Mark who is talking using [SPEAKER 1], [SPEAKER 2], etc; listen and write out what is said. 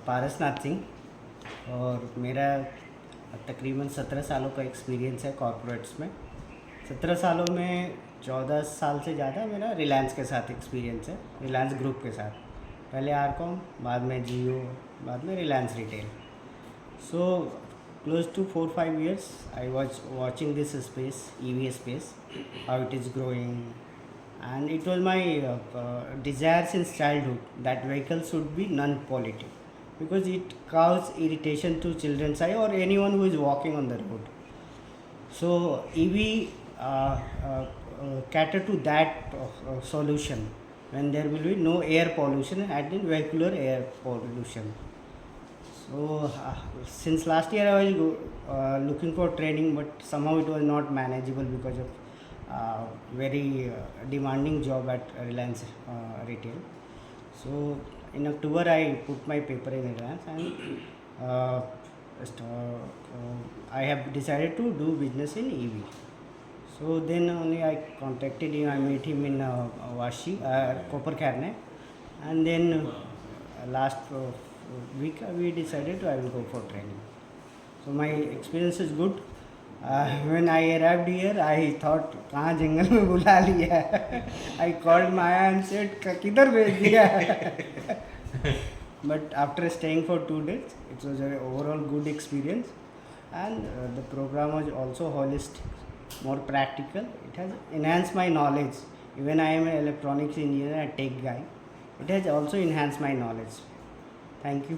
[SPEAKER 1] पारसनाथ सिंह और मेरा तकरीबन 17 सालों का एक्सपीरियंस है कॉर्पोरेट्स में। 17 सालों में 14 साल से ज़्यादा मेरा रिलायंस के साथ एक्सपीरियंस है, रिलायंस ग्रुप के साथ। पहले आरकॉम, बाद में जियो, बाद में Reliance retail. So close to 4-5 years I was watching this space, EV space, how it is growing, and it was my desire since childhood that vehicle should be non-polluting because it causes irritation to children's eye or anyone who is walking on the road. So EV cater to that solution when there will be no air pollution and in vehicular air pollution. So since last year I was looking for training, but somehow it was not manageable because of very demanding job at Reliance retail. So in October I put my paper in Reliance and I have decided to do business in EV. So then only I contacted him. I met him in Vashi, Copper Kharne, and then last week we decided I will go for training. So my experience is good. When I arrived here, I thought कहाँ जंगल में बुला लिया है. I called Maya and said किधर भेज दिया. But after staying for 2 days, it was an overall good experience, and the program was also holistic, more practical. It has enhanced my knowledge. Even I am an electronics engineer, a tech guy. It has also enhanced my knowledge. Thank you.